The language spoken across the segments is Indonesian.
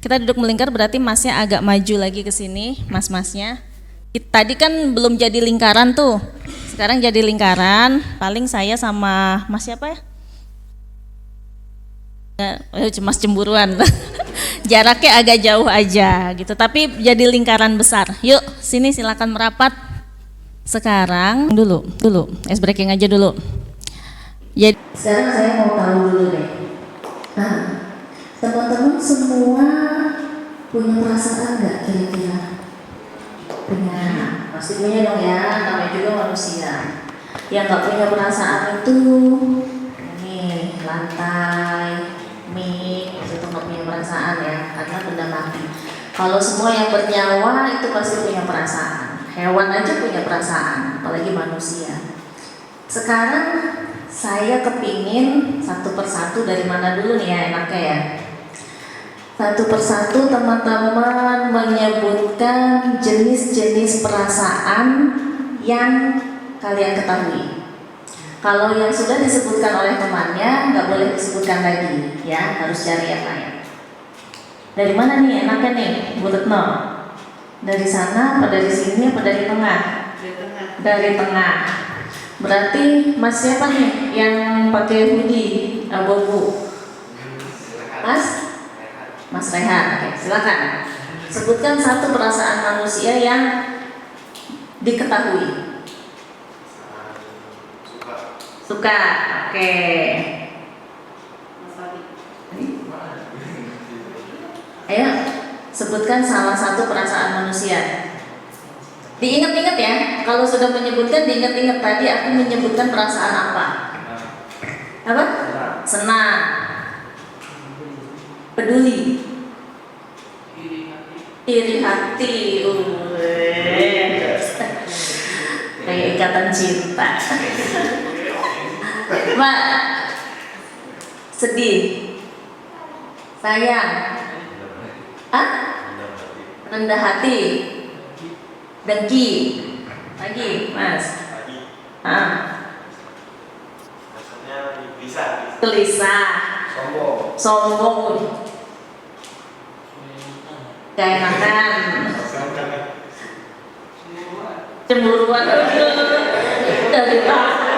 Kita duduk melingkar berarti masnya agak maju lagi ke sini, mas-masnya. Tadi kan belum jadi lingkaran tuh. Sekarang jadi lingkaran, paling saya sama mas siapa ya? Mas cemburuan. Jaraknya agak jauh aja gitu, tapi jadi lingkaran besar. Yuk, sini silakan merapat. Sekarang dulu, ice breaking aja dulu. Jadi sekarang saya mau tahu dulu deh. Nah, teman-teman semua punya perasaan nggak kira-kira? Punya, pasti punya dong ya, namanya juga manusia. Yang nggak punya perasaan itu, ini lantai, mie, itu nggak punya perasaan ya, karena benda mati. Kalau semua yang bernyawa itu pasti punya perasaan. Hewan aja punya perasaan, apalagi manusia. Sekarang saya kepingin satu persatu, dari mana dulu nih ya enaknya ya. Satu persatu teman-teman menyebutkan jenis-jenis perasaan yang kalian ketahui. Kalau yang sudah disebutkan oleh temannya nggak boleh disebutkan lagi ya, harus cari yang lain. Dari mana nih enaknya nih, Bu Retno? Dari sana apa dari sini apa dari tengah? Dari tengah. Berarti Mas siapa nih yang pakai hoodie abu-abu? Mas Rehan. Oke, silakan. Sebutkan satu perasaan manusia yang diketahui. Suka. Oke. Ayo, sebutkan salah satu perasaan manusia. Diingat-ingat ya, kalau sudah menyebutkan diingat-ingat, tadi aku menyebutkan perasaan apa? Apa? Senang, peduli, iri hati, kayak ikatan cinta. Mbak, sedih, sayang, rendah hati, dengki, lagi Mas, gelisah, sombong, gak enakan, cemburuan, dari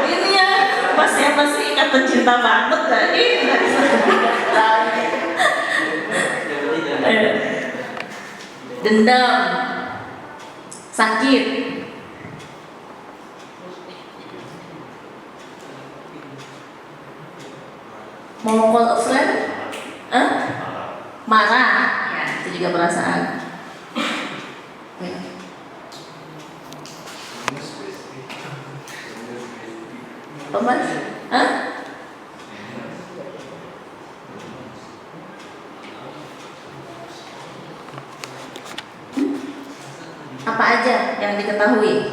ini ya, Mas ya pasti ikatan cinta banget tadi. Dendam, sakit, mau call a friend, marah, ya itu juga perasaan. Apa Mas? Apa aja yang diketahui?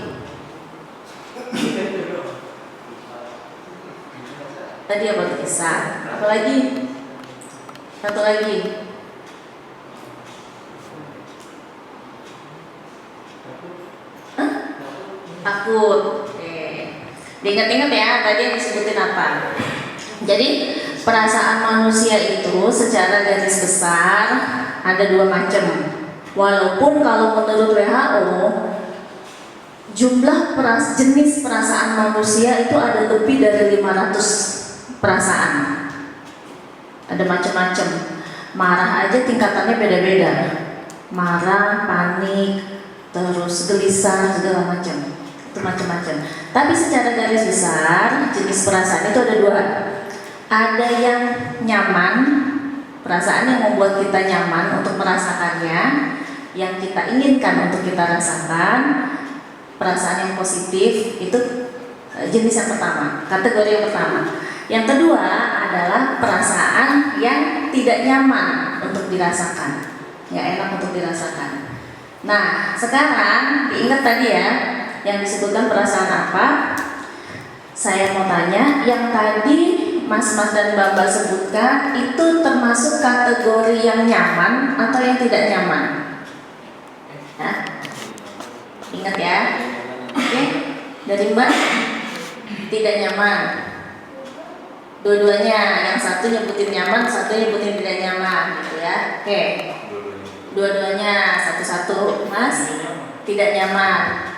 Tadi apa kisah? Apa lagi? Satu lagi. Takut. Oke. Diingat-ingat ya, tadi yang disebutin apa? Jadi perasaan manusia itu secara garis besar ada dua macam. Walaupun kalau menurut WHO jumlah jenis perasaan manusia itu ada lebih dari 500 perasaan. Ada macam-macam. Marah aja tingkatannya beda-beda. Marah, panik, terus gelisah, segala macam. Itu macam-macam. Tapi secara garis besar jenis perasaan itu ada dua. Ada yang nyaman, perasaan yang membuat kita nyaman untuk merasakannya, yang kita inginkan untuk kita rasakan. Perasaan yang positif itu jenis yang pertama, kategori yang pertama. Yang kedua adalah perasaan yang tidak nyaman untuk dirasakan, nggak enak untuk dirasakan. Nah, sekarang diingat tadi ya, yang disebutkan perasaan apa? Saya mau tanya, yang tadi Mas-mas dan Mbak-mbak sebutkan itu termasuk kategori yang nyaman atau yang tidak nyaman? Ingat ya. Oke, dari Mbak tidak nyaman. Dua-duanya, yang satu nyebutin nyaman, satu nyebutin tidak nyaman, gitu ya. Oke. Dua-duanya, satu-satu, Mas. Tidak nyaman.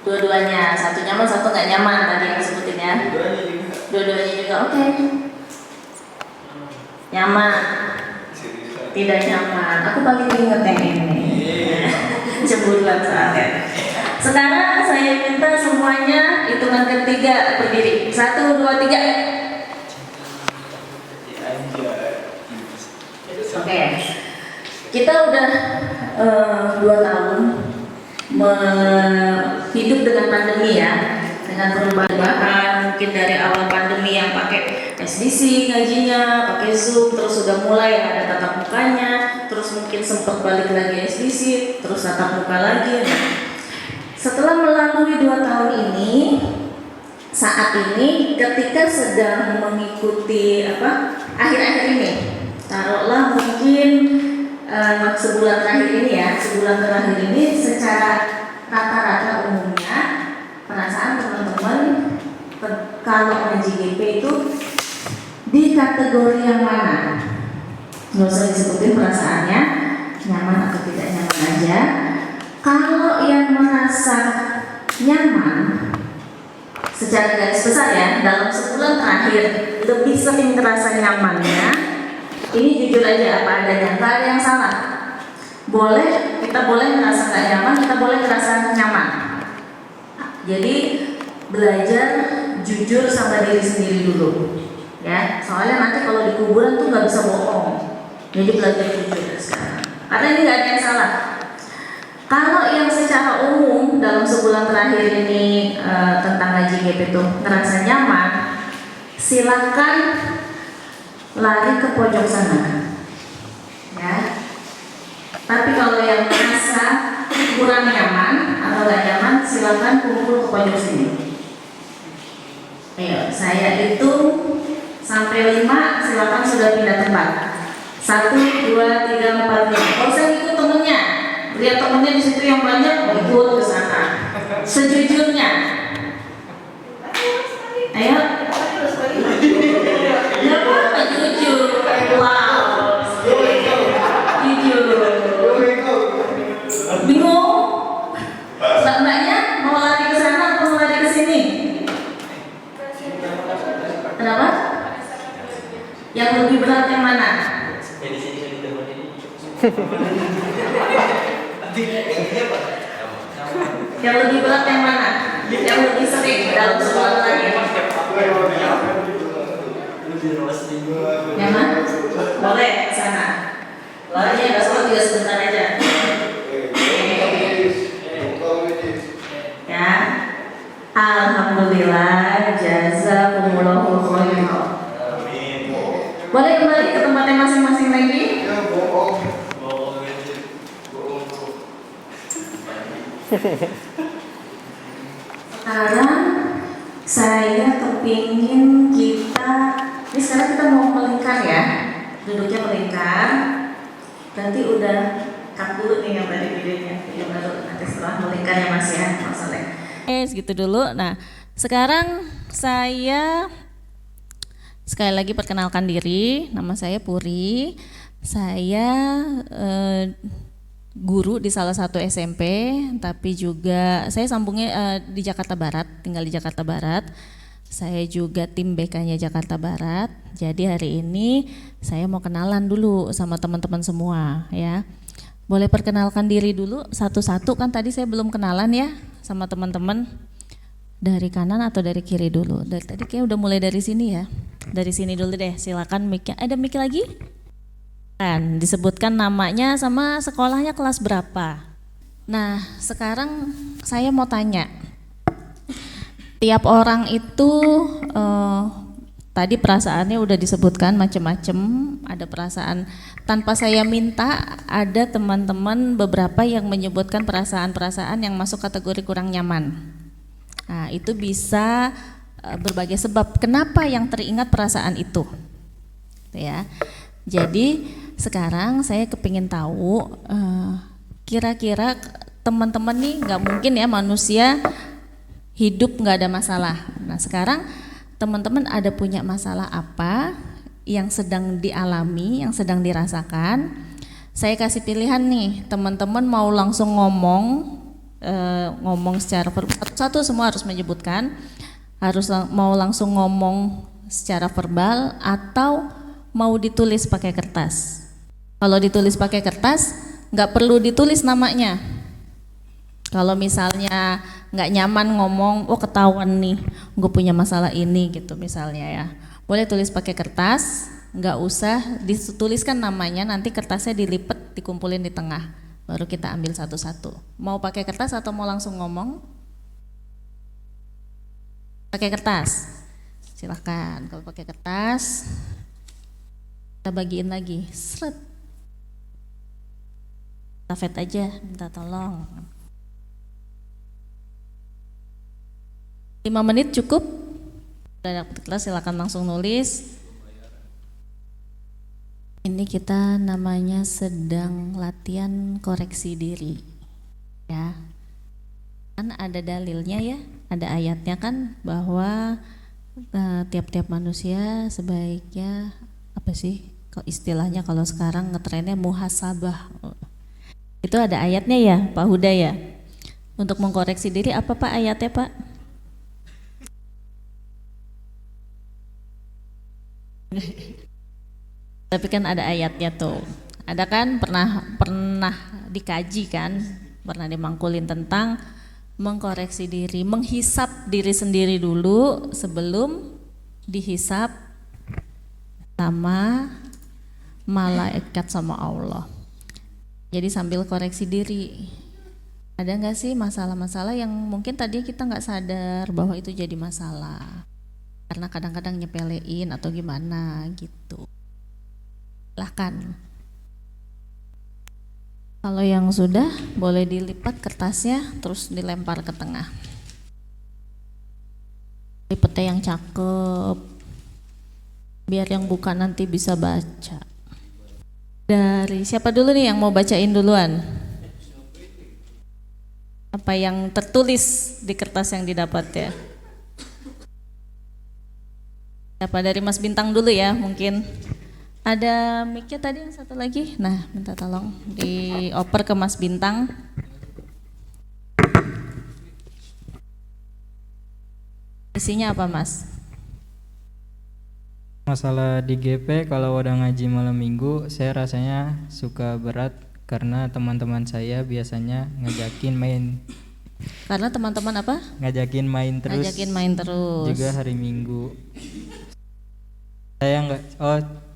Dua-duanya, satu nyaman, satu nggak nyaman tadi yang disebutin ya. Dua-duanya juga, oke. Nyaman. Tidak nyaman. Aku paling inget yang ini. Cemburuan soalnya. Sekarang saya minta semuanya hitungan ketiga berdiri. 1, 2, 3. Oke. Kita udah 2 tahun hidup dengan pandemi ya, dengan perubahan mungkin dari awal pandemi yang pakai SDC ngajinya, pakai Zoom, terus sudah mulai ada tatap mukanya, terus mungkin sempat balik lagi SDC, terus tatap muka lagi. Setelah melalui 2 tahun ini, saat ini ketika sedang mengikuti akhir-akhir ini, taruhlah mungkin sebulan terakhir ini ya, sebulan terakhir ini secara rata-rata umumnya perasaan teman-teman kalau ngaji GP itu di kategori yang mana? Nggak usah disebutin perasaannya, nyaman atau tidak nyaman aja. Kalau yang merasa nyaman secara garis besar ya, dalam sebulan terakhir lebih sering terasa nyamannya. Ini jujur aja apa adanya, nggak ada yang salah. Kita boleh merasa nggak nyaman, kita boleh merasa nyaman. Jadi belajar jujur sama diri sendiri dulu, ya. Soalnya nanti kalau di kuburan tuh nggak bisa bohong. Jadi belajar jujur sekarang. Karena ini nggak ada yang salah. Kalau yang secara umum dalam sebulan terakhir ini tentang ngaji GP itu ngerasa nyaman, silakan lari ke pojok sana, ya. Tapi kalau yang merasa kurang nyaman atau gak nyaman, silakan kumpul ke pojok sini. Ayo, saya hitung sampai 5, silakan sudah pindah tempat. 1, 2, 3, 4, 5. Kalau saya ikut temennya, lihat temennya di situ yang banyak, ikut ke sana. Sejujurnya, ayo. Jujur, wow, jujur, bingung, mbaknya mau lari ke sana atau mau lari ke sini? Kenapa? Yang lebih berat yang mana? Yang lebih berat yang mana? Yang lebih sering dalam sebulan lagi? Nyaman? Boleh ke sana. Larinya nggak salah, juga sebentar aja. Ya. Alhamdulillah, jazakumullahu khairan. Boleh kembali ke tempatnya masing-masing lagi? Sekarang saya kepingin ini sekarang kita mau melingkar ya, duduknya melingkar. Nanti udah cut dulu nih yang tadi videonya, video baru nanti setelah melingkar ya Mas ya, Mas Soleh. Segitu dulu. Nah, sekarang saya sekali lagi perkenalkan diri, nama saya Puri. Saya guru di salah satu SMP, tapi juga saya sambungnya di Jakarta Barat, tinggal di Jakarta Barat. Saya juga tim BK-nya Jakarta Barat. Jadi hari ini saya mau kenalan dulu sama teman-teman semua ya. Boleh perkenalkan diri dulu satu-satu, kan tadi saya belum kenalan ya sama teman-teman. Dari kanan atau dari kiri dulu? Dari tadi kayak udah mulai dari sini ya. Dari sini dulu deh, silakan mic-nya. Ada mic lagi? Kan disebutkan namanya sama sekolahnya kelas berapa. Nah, sekarang saya mau tanya. Tiap orang itu tadi perasaannya udah disebutkan macam-macam, ada perasaan tanpa saya minta, ada teman-teman beberapa yang menyebutkan perasaan-perasaan yang masuk kategori kurang nyaman. Nah, itu bisa berbagai sebab kenapa yang teringat perasaan itu. Ya. Jadi sekarang saya kepingin tahu kira-kira teman-teman nih, nggak mungkin ya manusia hidup nggak ada masalah. Nah, sekarang teman-teman ada punya masalah apa yang sedang dialami, yang sedang dirasakan, Saya kasih pilihan nih, teman-teman mau langsung ngomong secara verbal, satu semua harus menyebutkan, mau langsung ngomong secara verbal atau mau ditulis pakai kertas. Kalau ditulis pakai kertas, nggak perlu ditulis namanya. Kalau misalnya nggak nyaman ngomong, oh ketahuan nih, gue punya masalah ini gitu misalnya ya. Boleh tulis pakai kertas, nggak usah dituliskan namanya, nanti kertasnya dilipat, dikumpulin di tengah, baru kita ambil satu-satu. Mau pakai kertas atau mau langsung ngomong? Pakai kertas, silahkan. Kalau pakai kertas, kita bagiin lagi, seret. Tafet aja, minta tolong. 5 menit cukup? Udah dapat kelas, silakan langsung nulis. Ini kita namanya sedang latihan koreksi diri, ya. Kan ada dalilnya ya, ada ayatnya kan bahwa tiap-tiap manusia sebaiknya apa sih? Kok istilahnya kalau sekarang ngetrennya muhasabah. Itu ada ayatnya ya, Pak Huda ya. Untuk mengkoreksi diri apa Pak ayatnya Pak? Tapi kan ada ayatnya tuh. Ada kan pernah dikaji kan, pernah dimangkulin tentang mengkoreksi diri, menghisap diri sendiri dulu sebelum dihisap sama malaikat sama Allah. Jadi sambil koreksi diri. Ada nggak sih masalah-masalah yang mungkin tadi kita nggak sadar bahwa itu jadi masalah, karena kadang-kadang nyepelein atau gimana gitu. Silahkan. Kalau yang sudah, boleh dilipat kertasnya terus dilempar ke tengah. Lipatnya yang cakep, biar yang buka nanti bisa baca. Dari siapa dulu nih yang mau bacain duluan? Apa yang tertulis di kertas yang didapat ya? Siapa dari Mas Bintang dulu ya mungkin? Ada mic-nya tadi yang satu lagi. Nah, minta tolong dioper ke Mas Bintang. Isinya apa, Mas? Masalah di GP kalau udah ngaji malam minggu, saya rasanya suka berat karena teman-teman saya biasanya ngajakin main. Karena teman-teman apa? Ngajakin main terus. Ngajakin main terus. Juga hari Minggu.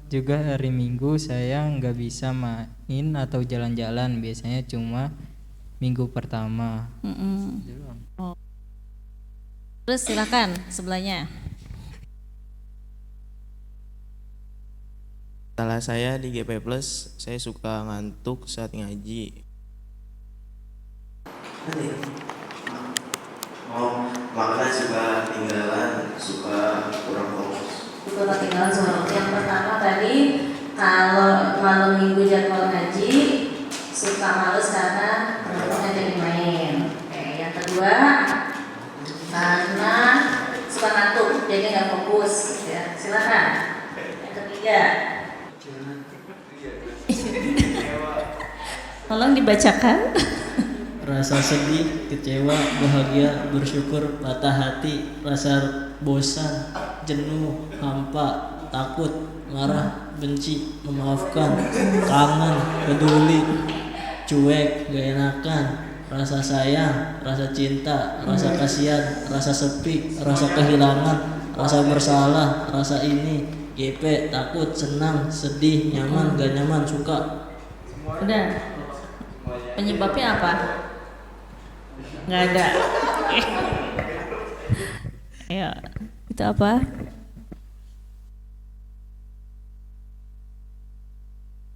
Juga hari Minggu saya nggak bisa main atau jalan-jalan, biasanya cuma minggu pertama. Oh. Terus silakan sebelahnya. Salah saya di GP Plus, saya suka ngantuk saat ngaji. Makanya suka ketinggalan, suka kurang fokus. Suka ketinggalan soal yang pertama tadi, kalau malam minggu jadwal ngaji suka males karena teman-teman jadi main. Oke, yang kedua karena suka ngantuk jadi nggak fokus. Ya, silakan. Yang ketiga. Tolong dibacakan. Rasa sedih, kecewa, bahagia, bersyukur, patah hati, rasa bosan, jenuh, hampa, takut, marah, benci, memaafkan, kangen, peduli, cuek, gak enakan, rasa sayang, rasa cinta, rasa kasihan, rasa sepi, rasa kehilangan, rasa bersalah, rasa ini, GP, takut, senang, sedih, nyaman, gak nyaman, suka. Udah. Penyebabnya apa? Nggak ada. Ya, itu apa?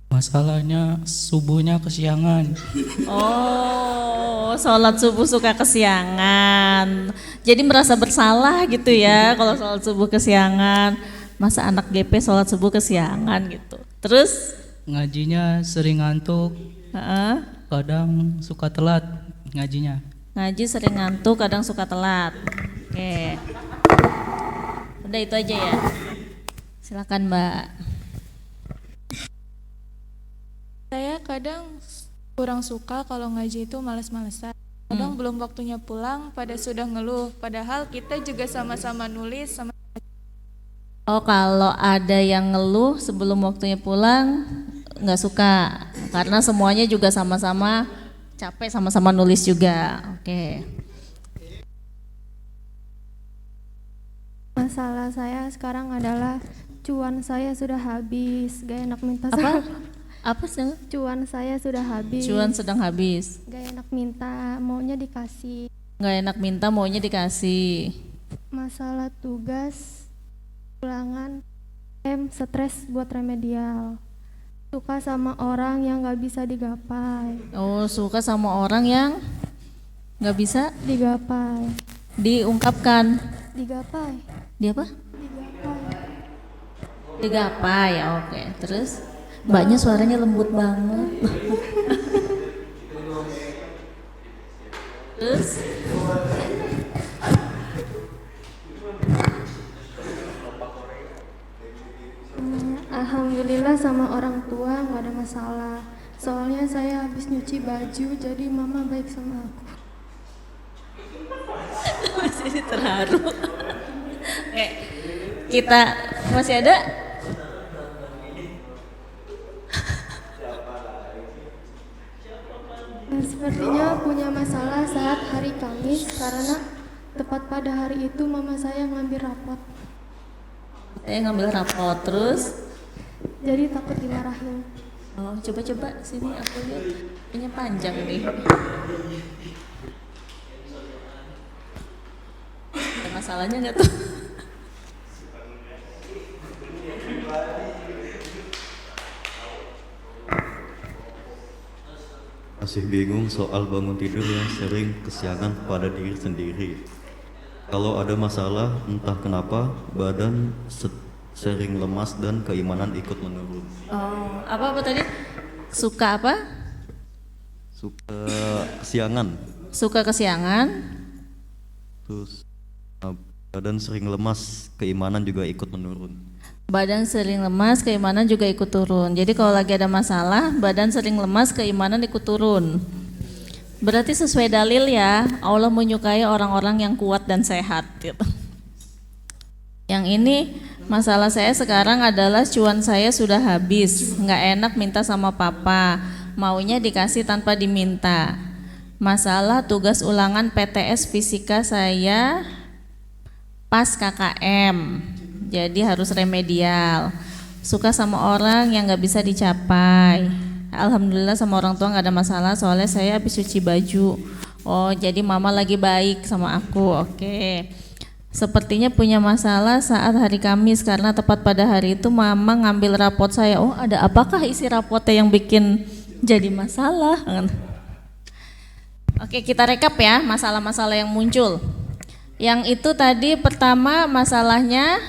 Masalahnya subuhnya kesiangan. Oh, sholat subuh suka kesiangan. Jadi merasa bersalah gitu ya kalau sholat subuh kesiangan. Masa anak GP sholat subuh kesiangan gitu. Terus? Ngajinya sering ngantuk. Kadang suka telat ngajinya. Ngaji sering ngantuk, kadang suka telat. Oke. Udah itu aja ya. Silakan Mbak. Saya kadang kadang kurang suka kalau ngaji itu malas-malesan. Kadang belum waktunya pulang, pada sudah ngeluh. Padahal kita juga sama-sama nulis, sama. Oh, kalau ada yang ngeluh sebelum waktunya pulang nggak suka, karena semuanya juga sama-sama capek, sama-sama nulis juga. Oke. Masalah saya sekarang adalah cuan saya sudah habis, gak enak minta Apa? Apa sih? Cuan saya sudah habis. Cuan sedang habis. Gak enak minta, maunya dikasih. Nggak enak minta, maunya dikasih. Masalah tugas, ulangan, stres buat remedial. Suka sama orang yang gak bisa digapai. Oh, suka sama orang yang nggak bisa Digapai. diungkapkan. Digapai. Dia apa? Digapai. Digapai. Oke. Terus mbaknya suaranya lembut banget. Terus Alhamdulillah sama orang tua gak ada masalah. Soalnya saya habis nyuci baju, jadi mama baik sama aku. masih terharu. Oke. Kita masih ada? Sepertinya punya masalah saat hari Kamis karena tepat pada hari itu mama saya ngambil rapot. Saya ngambil rapot terus. Jadi takut dimarahin. Oh, coba-coba sini aku lihat punya panjang nih. Ada masalahnya nggak tuh? Masih bingung soal bangun tidur yang sering kesiangan pada diri sendiri. Kalau ada masalah, entah kenapa badan sering lemas dan keimanan ikut menurun. Oh, apa tadi? Suka apa? Suka kesiangan, Suka kesiangan. terus badan sering lemas, keimanan juga ikut menurun. Badan sering lemas, keimanan juga ikut turun. Jadi kalau lagi ada masalah, badan sering lemas, keimanan ikut turun. Berarti sesuai dalil ya, Allah menyukai orang-orang yang kuat dan sehat gitu. Yang ini masalah saya sekarang adalah cuan saya sudah habis, nggak enak minta sama papa, maunya dikasih tanpa diminta. Masalah tugas ulangan PTS fisika saya pas KKM, jadi harus remedial. Suka sama orang yang nggak bisa dicapai. Alhamdulillah sama orang tua nggak ada masalah, soalnya saya habis cuci baju. Oh, jadi mama lagi baik sama aku. Oke. Sepertinya punya masalah saat hari Kamis karena tepat pada hari itu mama ngambil rapot saya. Oh, ada apakah isi rapotnya yang bikin jadi masalah? Oke, kita rekap ya masalah-masalah yang muncul. Yang itu tadi pertama masalahnya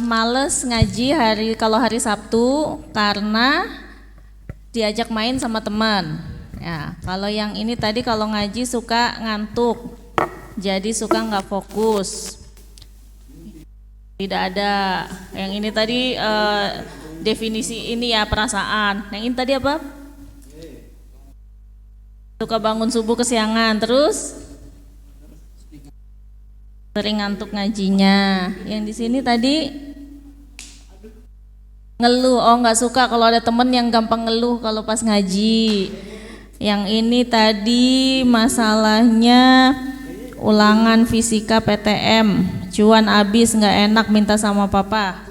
males ngaji kalau hari Sabtu karena diajak main sama teman. Ya, kalau yang ini tadi kalau ngaji suka ngantuk, jadi suka nggak fokus. Tidak ada. Yang ini tadi definisi ini ya perasaan. Yang ini tadi apa? Suka bangun subuh kesiangan, terus sering ngantuk ngajinya. Yang di sini tadi ngeluh, oh nggak suka kalau ada temen yang gampang ngeluh kalau pas ngaji. Yang ini tadi masalahnya ulangan fisika PTM, cuan abis nggak enak minta sama papa.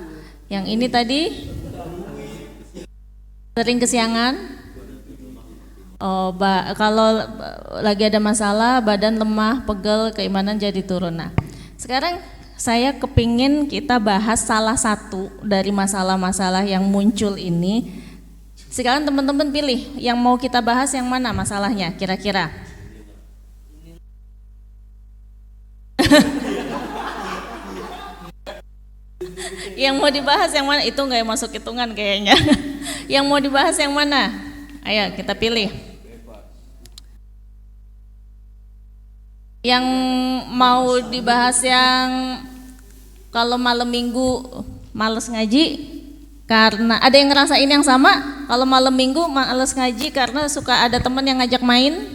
Yang ini tadi sering kesiangan. Oh, kalau lagi ada masalah badan lemah, pegel, keimanan jadi turun. Nah, sekarang saya kepingin kita bahas salah satu dari masalah-masalah yang muncul ini. Sekarang teman-teman pilih yang mau kita bahas yang mana masalahnya kira-kira. Yang mau dibahas yang mana? Itu nggak masuk hitungan kayaknya. Yang mau dibahas yang mana? Ayo kita pilih. Yang mau dibahas yang kalau malam minggu males ngaji, Karena ada yang ngerasain yang sama, kalau malam minggu males ngaji karena suka ada teman yang ngajak main.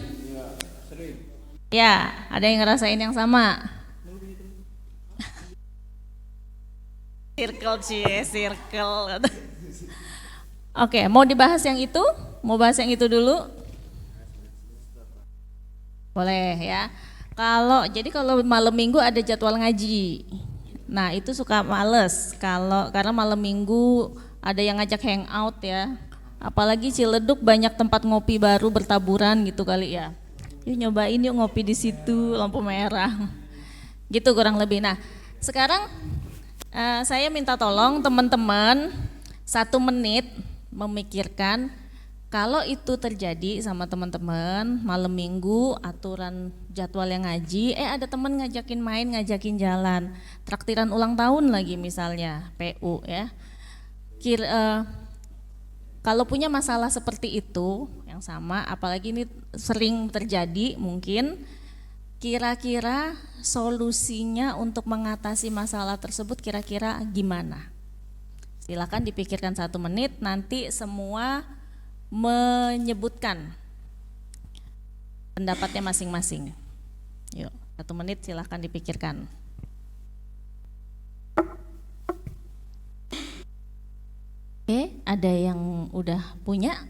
Ya, ada yang ngerasain yang sama. Circle cie, circle. Oke, mau dibahas yang itu? Mau bahas yang itu dulu? Boleh ya. Kalau malam minggu ada jadwal ngaji. Nah, itu suka males karena malam minggu ada yang ngajak hangout ya. Apalagi Ciledug banyak tempat ngopi baru bertaburan gitu kali ya. Yuk nyobain yuk ngopi di situ, lampu merah. Gitu kurang lebih. Nah, sekarang saya minta tolong teman-teman 1 menit memikirkan kalau itu terjadi sama teman-teman malam minggu aturan jadwal yang ngaji, ada teman ngajakin main, ngajakin jalan, traktiran ulang tahun lagi misalnya, PU ya. Kalau punya masalah seperti itu yang sama, apalagi ini sering terjadi mungkin, kira-kira solusinya untuk mengatasi masalah tersebut kira-kira gimana? Silakan dipikirkan 1 menit, nanti semua menyebutkan pendapatnya masing-masing. Yuk, 1 menit silakan dipikirkan. Oke, ada yang udah punya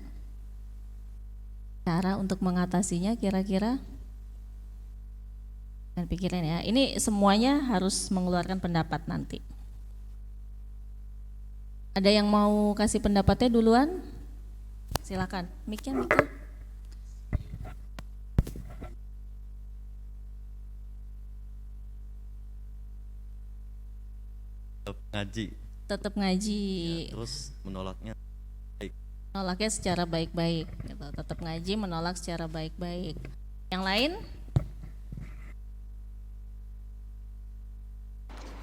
cara untuk mengatasinya kira-kira? Dan pikirin ya, ini semuanya harus mengeluarkan pendapat nanti. Ada yang mau kasih pendapatnya duluan? Silakan, mic-nya. Tetap ngaji. Ya, terus menolaknya Secara baik-baik gitu. Tetap ngaji, menolak secara baik-baik. Yang lain?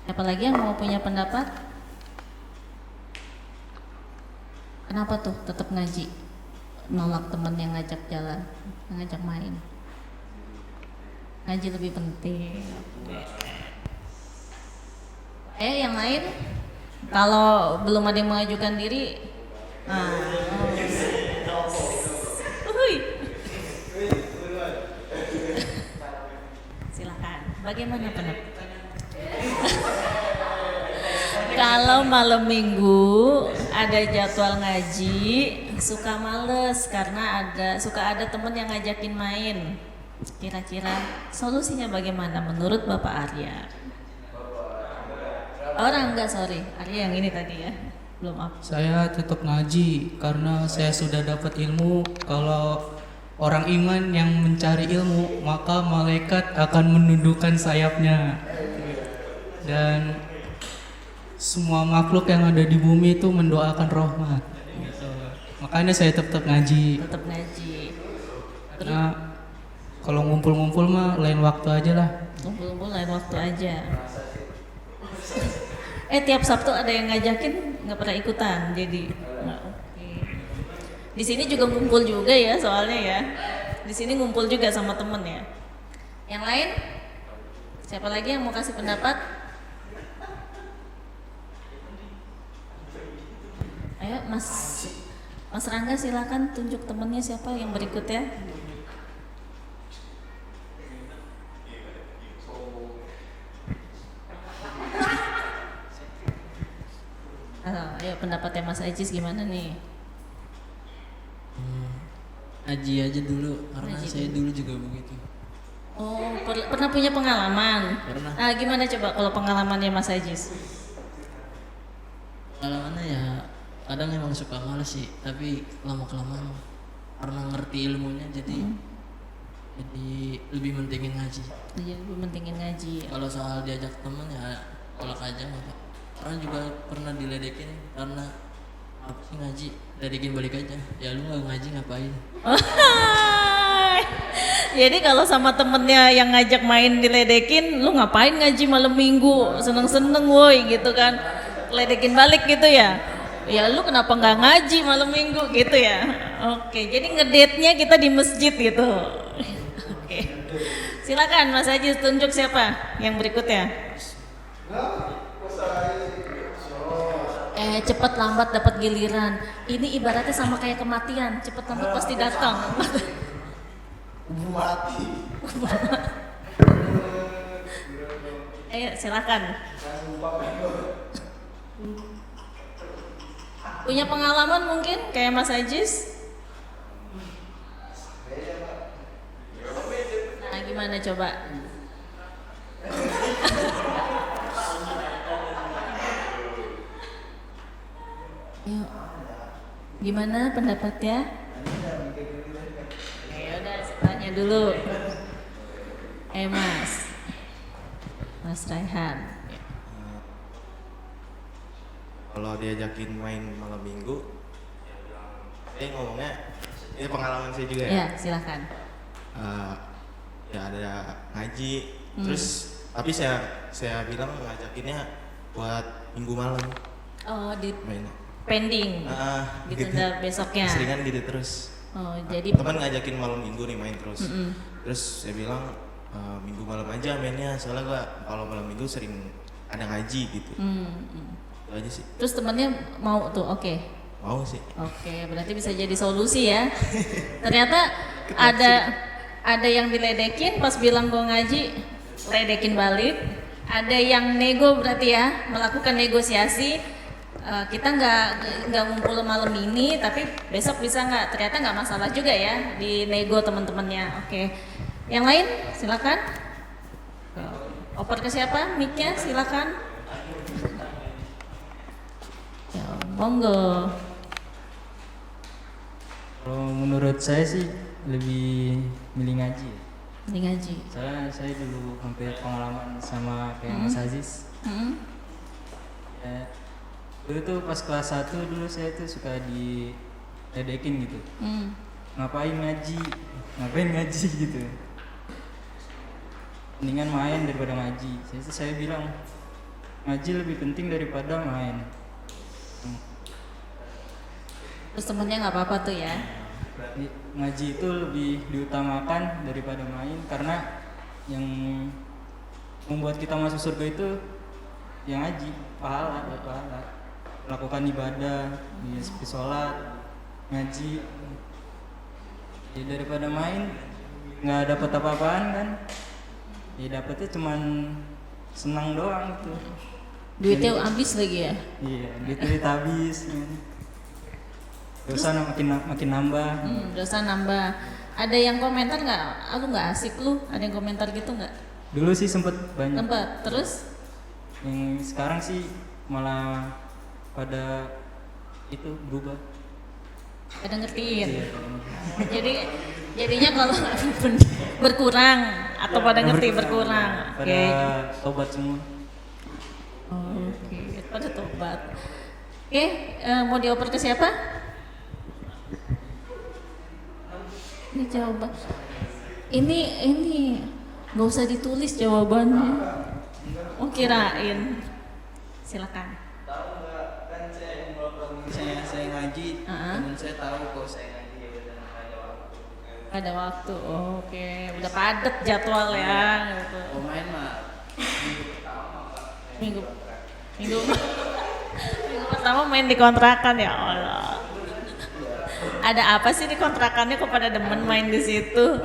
Siapa lagi yang mau punya pendapat? Kenapa tuh tetap ngaji? Nolak temen yang ngajak jalan, ngajak main. Ngaji lebih penting. Yang lain? Kalau belum ada yang mengajukan diri, silakan. Bagaimana pendapat? Kalau malam minggu ada jadwal ngaji, suka males karena suka ada temen yang ngajakin main. Kira-kira solusinya bagaimana menurut Bapak Arya? Sorry, Arya yang ini tadi ya, belum apa. Saya tetap ngaji karena saya sudah dapat ilmu kalau orang iman yang mencari ilmu maka malaikat akan menundukkan sayapnya dan semua makhluk yang ada di bumi itu mendoakan rahmat. Gitu. Makanya saya tetap ngaji. Tetap ngaji. Karena kalau ngumpul-ngumpul mah lain waktu aja lah. Ngumpul-ngumpul lain waktu aja. Tiap Sabtu ada yang ngajakin nggak pernah ikutan, jadi. Oke. Di sini juga ngumpul juga ya, soalnya ya. Di sini ngumpul juga sama temen ya. Yang lain? Siapa lagi yang mau kasih pendapat? Ayo Mas Rangga silakan tunjuk temennya siapa yang berikutnya. Ayo pendapatnya Mas Ajis gimana nih? Ngaji aja dulu karena Ngaji saya dulu juga begitu. Oh, pernah punya pengalaman? Pernah. Gimana coba kalau pengalamannya Mas Ajis? Pengalamannya ya kadang emang suka males sih, tapi lama-kelamaan karena ngerti ilmunya jadi lebih mentingin ngaji. Iya, lebih mentingin ngaji. Kalau soal diajak temen ya tolak aja nggak apa. Karena juga pernah diledekin karena apa sih ngaji, ledekin balik aja. Ya lu nggak ngaji ngapain? Jadi kalau sama temennya yang ngajak main diledekin, lu ngapain ngaji malam minggu? Seneng-seneng woi gitu kan. Ledekin balik gitu ya. Ya lu kenapa nggak ngaji malam minggu gitu ya. Oke, jadi ngedate-nya kita di masjid gitu. Oke. Silakan Mas Haji tunjuk siapa yang berikutnya. kayak cepet lambat dapat giliran. Ini ibaratnya sama kayak kematian, cepet lambat pasti datang. Mati. Ayo silakan. Punya pengalaman mungkin kayak Mas Ajis? Nah, gimana coba? Yuk. Gimana pendapatnya? Ya udah, tanya dulu. Mas Raihan. Kalau diajakin main malam minggu, saya ngomongnya, ini pengalaman saya juga ya. Ya, silakan. Ya ada ngaji, terus tapi saya bilang ngajakinnya buat minggu malam. Oh, di main. pending. Ditunda besoknya. Seringan gitu terus. Oh, jadi teman ngajakin malam minggu nih main terus. Terus saya bilang minggu malam aja mainnya, soalnya gua kalau malam minggu sering ada ngaji gitu. Itu aja sih. Terus temennya mau tuh, oke. Mau sih. Oke, berarti bisa jadi solusi ya. Ternyata ada yang diledekin pas bilang gua ngaji, ledekin balik. Ada yang nego berarti ya, melakukan negosiasi. Kita nggak ngumpul malam ini, tapi besok bisa nggak? Ternyata nggak masalah juga ya di nego teman-temannya. Oke, yang lain silakan. Oper ke siapa? Mic-nya silakan. Ya, monggo. Kalau menurut saya sih lebih milih ngaji. Milih ngaji. Saya dulu hampir pengalaman sama kayak Mas Aziz. Ya, dulu tuh pas kelas 1 dulu saya tuh suka diledekin gitu. Ngapain ngaji gitu. Mendingan main daripada ngaji. Saya bilang ngaji lebih penting daripada main. Terus temennya nggak apa-apa tuh ya? Ngaji itu lebih diutamakan daripada main, karena yang membuat kita masuk surga itu yang ngaji, pahala. Melakukan ibadah, seperti sholat, ngaji. Ya daripada main nggak dapat apa-apaan kan? Ya dapetnya cuman senang doang gitu. Duitnya habis lagi ya? Iya, duit habis. Dosa makin nambah. Dosa nambah. Ada yang komentar nggak? Aku nggak asik lu. Ada yang komentar gitu nggak? Dulu sih sempet banyak. Terus? Yang sekarang sih malah pada itu berubah. Pada ngertiin. Jadinya kalau berkurang atau pada ngerti berkurang. Pada tobat semua. Oke, pada tobat. Oke, mau dioper ke siapa? Ini jawaban. Ini nggak usah ditulis jawabannya. Oh kirain. Silakan. Tahu nggak, kan saya ngaji, teman saya tahu kok saya ngaji ya udah ada waktu. Ada waktu. Oke, udah padat jadwal ya. Gitu. Oh main mah Minggu pertama main di kontrakan, ya Allah. Ada apa sih di kontrakannya kok pada demen main di situ?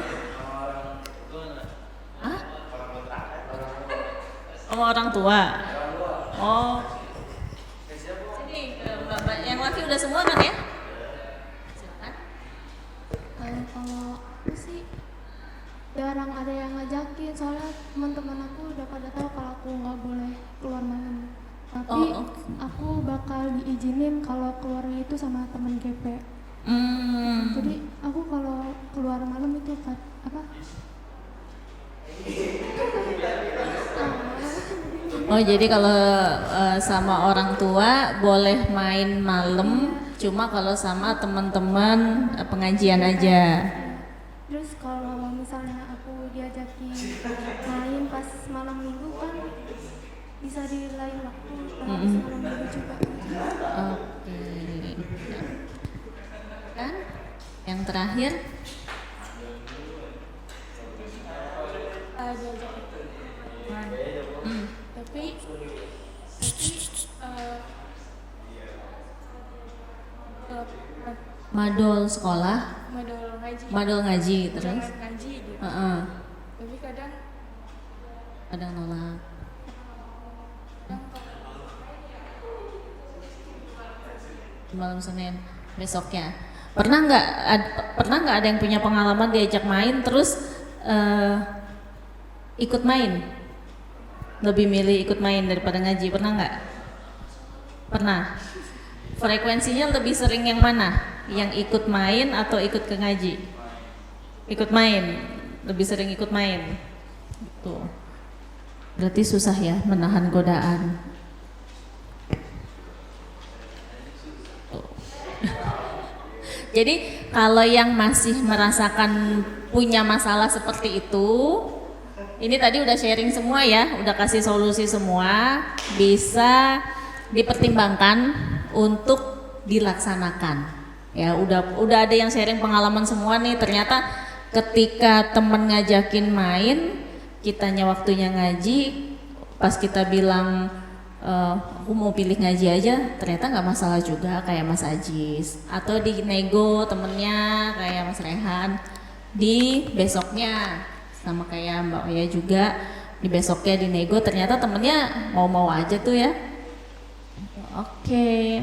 Hah? Sama orang tua. Oh. Sini, Mbak, yang laki udah semua kan ya? Silakan. Kalau aku sih jarang ada yang ngajakin, soalnya teman-teman aku udah pada tahu kalau aku nggak boleh keluar malam. Tapi aku bakal diizinin kalau keluarnya itu sama teman GP. Jadi aku kalau keluar malam itu apa? Oh jadi kalau sama orang tua boleh main malam, cuma kalau sama teman-teman pengajian aja. Terus kalau misalnya aku diajakin main pas malam minggu kan bisa di lain waktu, kalau pas malam minggu juga. Oke. Kan? Yang terakhir? Diajak tapi Madol sekolah, Madol ngaji. madol ngaji terus. Jangan ngaji gitu. Heeh. Tapi kadang Kadang nolak. Malam Senin besoknya. Pernah nggak ada yang punya pengalaman diajak main terus ikut main? Lebih milih ikut main daripada ngaji, pernah nggak? Pernah. Frekuensinya lebih sering yang mana? Yang ikut main atau ikut ke ngaji? Ikut main, lebih sering ikut main. Tuh. Berarti susah ya menahan godaan. Jadi kalau yang masih merasakan punya masalah seperti itu, ini tadi udah sharing semua ya, udah kasih solusi semua, bisa dipertimbangkan untuk dilaksanakan. Ya udah ada yang sharing pengalaman semua nih, ternyata ketika temen ngajakin main, kitanya waktunya ngaji, pas kita bilang aku mau pilih ngaji aja, ternyata nggak masalah juga kayak Mas Ajis, atau di nego temennya kayak Mas Rehan, di besoknya sama kayak Mbak Oya juga, di besoknya di nego ternyata temennya mau-mau aja tuh ya. Oke.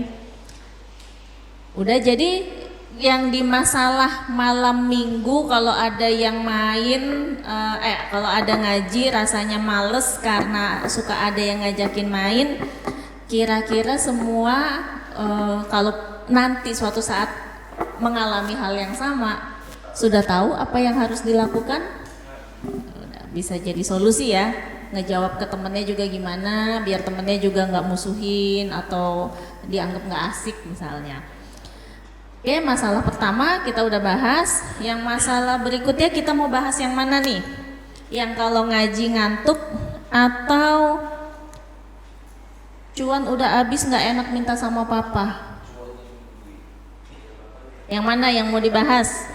Udah, jadi yang di masalah malam minggu kalau ada yang main, kalau ada ngaji rasanya males karena suka ada yang ngajakin main, kira-kira semua kalau nanti suatu saat mengalami hal yang sama, sudah tahu apa yang harus dilakukan? Bisa jadi solusi ya, ngejawab ke temennya juga gimana, biar temennya juga nggak musuhin atau dianggap nggak asik misalnya. Oke, masalah pertama kita udah bahas. Yang masalah berikutnya kita mau bahas yang mana nih? Yang kalau ngaji ngantuk atau cuan udah habis nggak enak minta sama papa? Yang mana yang mau dibahas?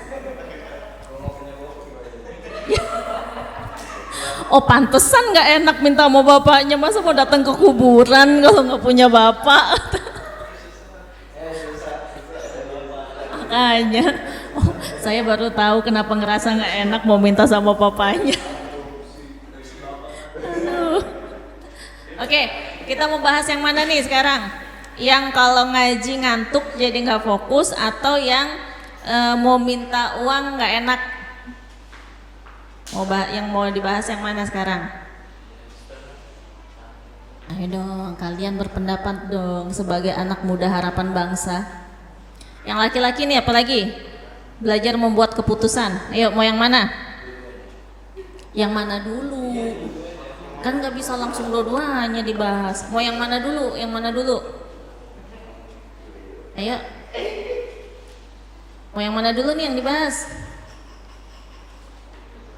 Oh, pantesan nggak enak minta sama bapaknya, masa mau datang ke kuburan kalau nggak punya bapak? Makanya, saya baru tahu kenapa ngerasa nggak enak mau minta sama papanya. Aduh. Oke, kita mau bahas yang mana nih sekarang? Yang kalau ngaji ngantuk jadi nggak fokus, atau yang mau minta uang nggak enak? Yang mau dibahas yang mana sekarang? Ayo dong, kalian berpendapat dong sebagai anak muda harapan bangsa. Yang laki-laki nih apalagi? Belajar membuat keputusan. Ayo, mau yang mana? Yang mana dulu? Kan nggak bisa langsung dua-duanya dibahas. Mau yang mana dulu? Yang mana dulu? Ayo. Mau yang mana dulu nih yang dibahas?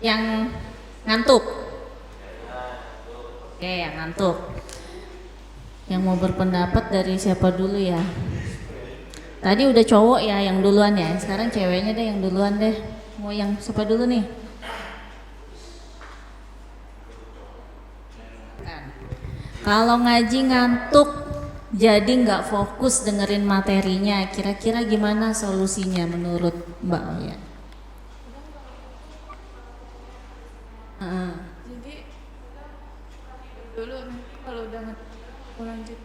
Yang ngantuk. Oke, yang ngantuk. Yang mau berpendapat dari siapa dulu ya? Tadi udah cowok ya yang duluan ya, sekarang ceweknya deh yang duluan deh. Mau yang siapa dulu nih? Kalau ngaji ngantuk jadi nggak fokus dengerin materinya, kira-kira gimana solusinya menurut Mbak Oya? Jadi dulu kalau udah lanjut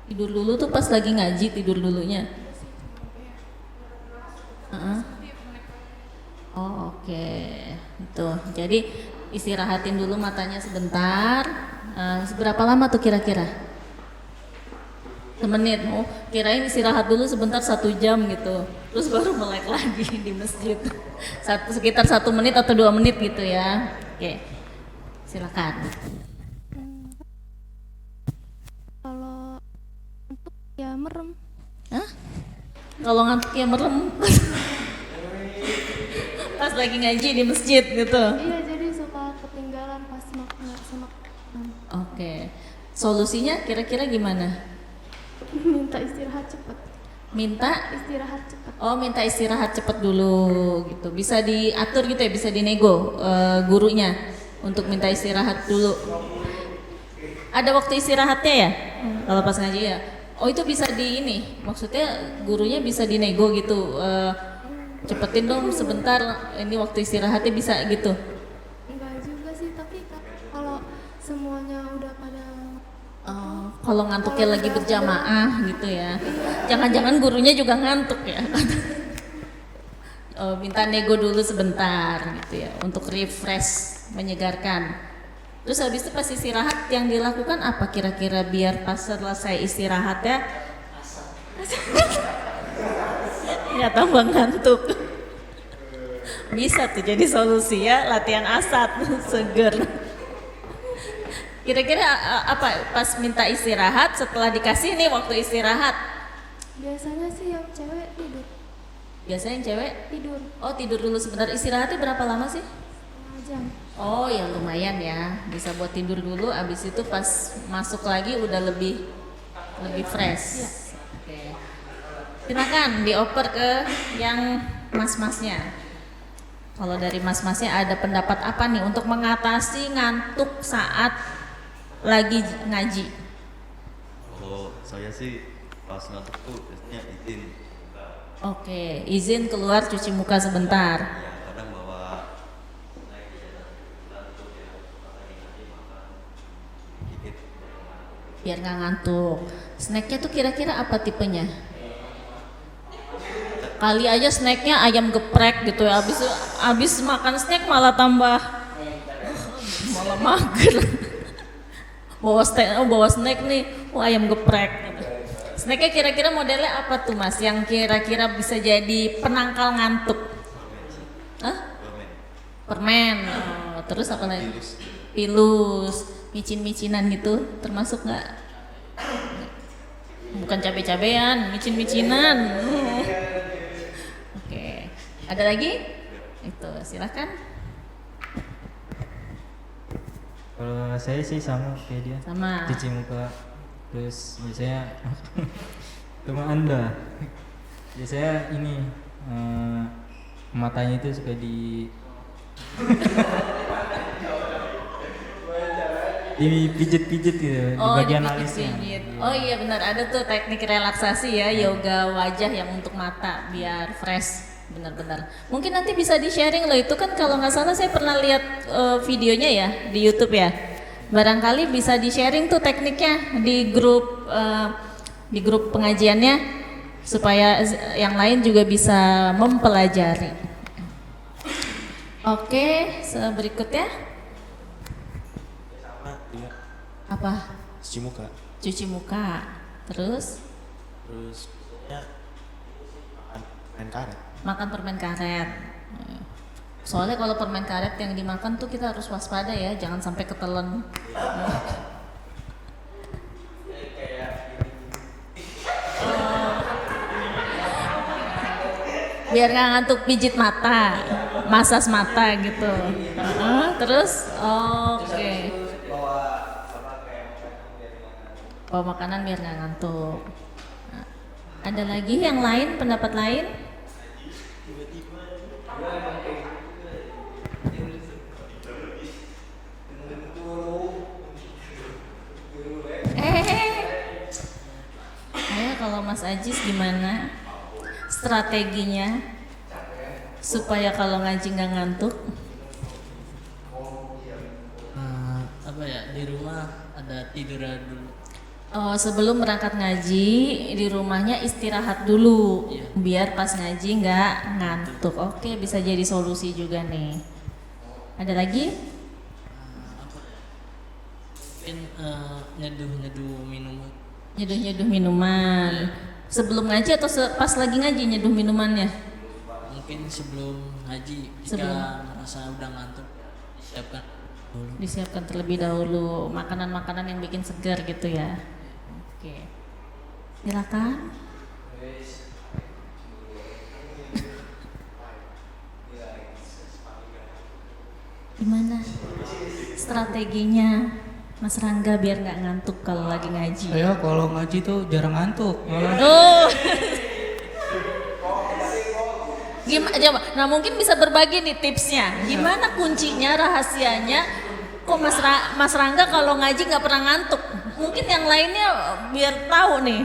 Tidur dulu tuh pas lagi ngaji, tidur dulunya. Oh, oke. Itu. Jadi istirahatin dulu matanya sebentar. Seberapa lama tuh kira-kira? Semenit. Oh, kirain istirahat dulu sebentar 1 jam gitu. Terus baru melek lagi di masjid. Sekitar 1 menit atau 2 menit gitu ya. Oke. Silakan. Kalau untuk ya merem. Hah? Kalau ngantuk ya merem. Pas lagi ngaji di masjid gitu. Iya, jadi suka ketinggalan pas nggak semak. Oke. Solusinya kira-kira gimana? Minta istirahat cepat. Minta Istirahat cepat. Oh, minta istirahat cepat dulu gitu. Bisa diatur gitu ya, bisa dinego gurunya untuk minta istirahat dulu. Ada waktu istirahatnya ya? Kalau pas ngaji ya. Oh itu bisa di ini, maksudnya gurunya bisa dinego gitu, cepetin dong sebentar, ini waktu istirahatnya bisa gitu. Enggak juga sih, tapi kalau semuanya udah pada Kalau ngantuknya lagi berjamaah gitu ya, jangan-jangan gurunya juga ngantuk ya. Minta nego dulu sebentar gitu ya, untuk refresh, menyegarkan. Terus habis itu pas istirahat yang dilakukan apa kira-kira biar pas selesai istirahat ya nggak tambah ngantuk. Bisa tuh jadi solusi ya, latihan asat seger. Kira-kira apa pas minta istirahat, setelah dikasih nih waktu istirahat? biasanya sih yang cewek tidur. Biasanya yang cewek Tidur oh tidur dulu sebentar. Istirahatnya berapa lama sih? setengah jam. Oh ya lumayan ya, bisa buat tidur dulu, abis itu pas masuk lagi udah lebih fresh. Oke. Silakan dioper ke yang mas-masnya. Kalau dari mas-masnya ada pendapat apa nih untuk mengatasi ngantuk saat lagi ngaji? Kalau saya sih pas ngantuk tuh biasanya izin. Oke, izin keluar cuci muka sebentar. Ya kadang bawa dikit. Biar nggak ngantuk. Snacknya tuh kira-kira apa tipenya? Kali aja snacknya ayam geprek gitu ya, abis makan snack malah tambah malah mager. bawa snack nih, ayam geprek. Snacknya kira-kira modelnya apa tuh mas? Yang kira-kira bisa jadi penangkal ngantuk? Hah? Permen. Oh, terus apa lagi? Pilus, micin-micinan gitu, termasuk nggak? Bukan cabe-cabean, micin-micinan. Oke, ada lagi? Itu silakan. Kalau saya sih sama kayak dia. Sama. Cuci muka. Terus biasanya sama Anda. Biasanya ini matanya itu suka dipijet-pijet gitu di bagian alisnya. Oh iya benar, ada tuh teknik relaksasi ya, yoga wajah yang untuk mata biar fresh. Benar-benar. Mungkin nanti bisa di-sharing loh, itu kan kalau nggak salah saya pernah lihat videonya ya di YouTube ya. Barangkali bisa di-sharing tuh tekniknya di grup pengajiannya supaya yang lain juga bisa mempelajari. Oke, berikutnya apa? Cuci muka. Cuci muka. Terus Ya main karet. makan permen karet. Soalnya kalau permen karet yang dimakan tuh kita harus waspada ya, jangan sampai ketelen. Biar nggak ngantuk, pijit mata, masas mata gitu. Terus, oke. Bawa makanan biar nggak ngantuk. Nah, ada lagi yang lain, pendapat lain? Ayo kalau Mas Ajis gimana strateginya supaya kalau ngaji nggak ngantuk? Apa ya, di rumah ada tidur dulu. Oh, sebelum berangkat ngaji di rumahnya istirahat dulu, Iya. biar pas ngaji nggak ngantuk. Oke, bisa jadi solusi juga nih. Ada lagi? Mungkin nyeduh minuman. Nyeduh minuman. Sebelum ngaji atau pas lagi ngaji nyeduh minumannya? Mungkin sebelum haji, jika Sebelum. merasa udah ngantuk, disiapkan dulu. Disiapkan terlebih dahulu makanan-makanan yang bikin segar gitu ya. Oke. Silakan. Gimana strateginya Mas Rangga biar nggak ngantuk kalau lagi ngaji? Saya kalau ngaji tuh jarang ngantuk. Oh. Gimana coba? Nah mungkin bisa berbagi nih tipsnya. Gimana kuncinya, rahasianya? Kok Mas Rangga kalau ngaji nggak pernah ngantuk? Mungkin yang lainnya biar tahu nih.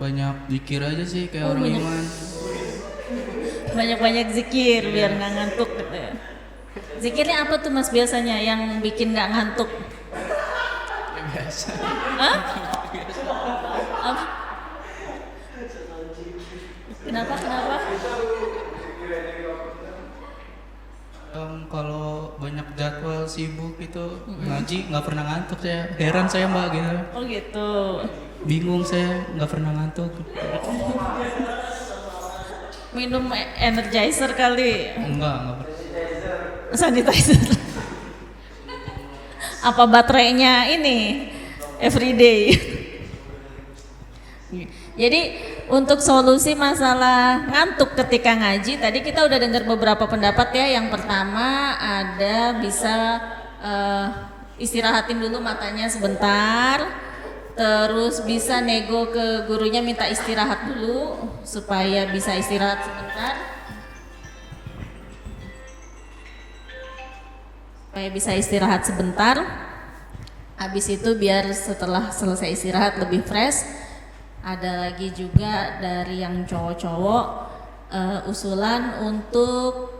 Banyak zikir aja sih kayak orang iman. Banyak-banyak zikir biar nggak ngantuk gitu ya. Zikirnya apa tuh Mas biasanya yang bikin nggak ngantuk? Ya, biasa. Hah? Apa? Kenapa? Kalau banyak jadwal sibuk itu ngaji nggak pernah ngantuk saya. Heran saya Mbak gitu. Oh gitu. Bingung saya nggak pernah ngantuk. Minum energizer kali. Enggak pernah. Sanitizer. Apa baterainya ini everyday? Jadi untuk solusi masalah ngantuk ketika ngaji, tadi kita udah dengar beberapa pendapat ya. Yang pertama ada bisa istirahatin dulu matanya sebentar, terus bisa nego ke gurunya minta istirahat dulu supaya bisa istirahat sebentar. Habis itu biar setelah selesai istirahat lebih fresh. Ada lagi juga dari yang cowok-cowok usulan untuk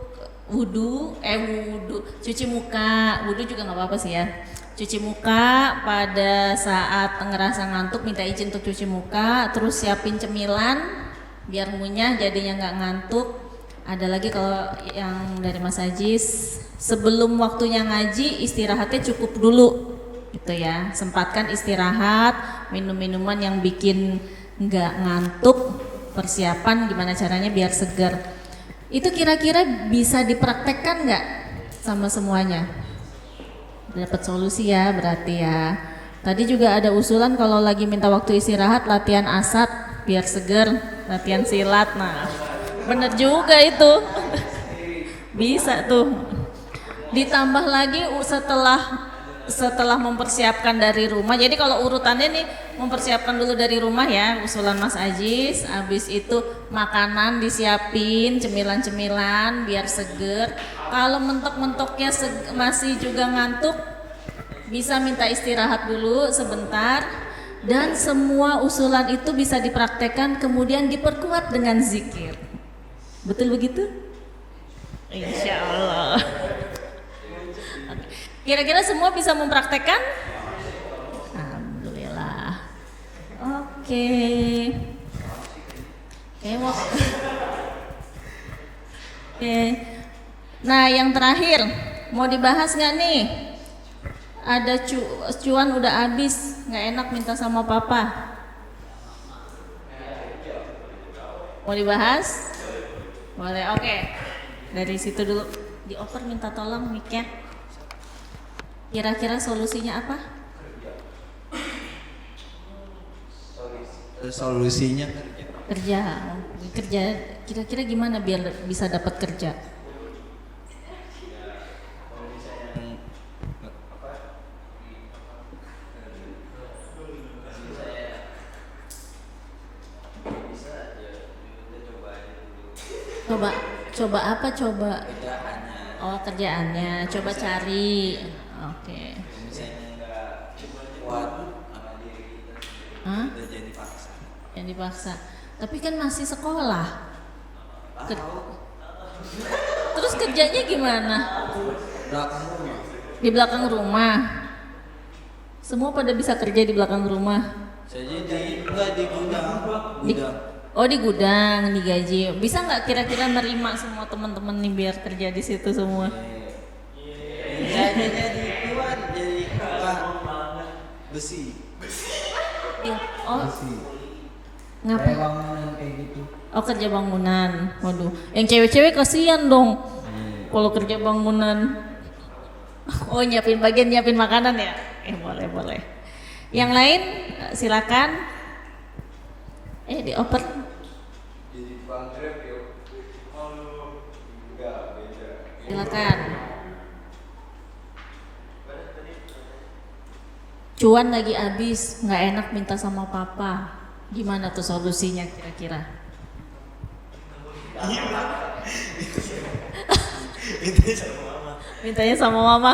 cuci muka. Wudhu juga nggak apa-apa sih ya. Cuci muka pada saat ngerasa ngantuk, minta izin untuk cuci muka, terus siapin cemilan biar ngunyah jadinya nggak ngantuk. Ada lagi kalau yang dari Mas Ajis, sebelum waktunya ngaji istirahatnya cukup dulu gitu ya, sempatkan istirahat, minum minuman yang bikin nggak ngantuk, persiapan gimana caranya biar segar. Itu kira-kira bisa dipraktekkan nggak sama semuanya? Dapat solusi ya berarti ya. Tadi juga ada usulan kalau lagi minta waktu istirahat latihan asat biar segar, latihan silat. Nah bener juga itu. Bisa tuh. Ditambah lagi setelah mempersiapkan dari rumah. Jadi kalau urutannya nih mempersiapkan dulu dari rumah ya, usulan Mas Ajis. Habis itu makanan disiapin, cemilan-cemilan biar seger. Kalau mentok-mentoknya masih juga ngantuk, bisa minta istirahat dulu sebentar. Dan semua usulan itu bisa dipraktekkan kemudian diperkuat dengan zikir. Betul begitu? Insya Allah. Kira-kira semua bisa mempraktekkan? Alhamdulillah. Oke. Oke. Nah yang terakhir mau dibahas nggak nih? Ada cuan udah habis, nggak enak minta sama papa. Mau dibahas? Boleh, oke. Dari situ dulu dioper minta tolong mic-nya. Kira-kira solusinya apa? Solusinya Kerja. Kira-kira gimana biar bisa dapat kerja? Coba apa coba? Oh kerjaannya, coba cari. Oke. Hah? Yang dipaksa. Tapi kan masih sekolah. Terus kerjanya gimana? Di belakang rumah. Semua pada bisa kerja di belakang rumah. Saya di gudang. Oh di gudang digaji. Bisa nggak kira-kira nerima semua teman-teman nih biar kerja di situ semua? Jadi besi. Oh. Ngapain? Kayak gitu. Oh kerja bangunan. Waduh. Yang cewek-cewek kasihan dong. Kalau kerja bangunan. Oh nyiapin makanan ya? Boleh. Yang lain silakan. Dioper. Silakan. Cuan lagi habis, nggak enak minta sama papa. Gimana tuh solusinya kira-kira? Mintanya sama mama. Mintanya sama mama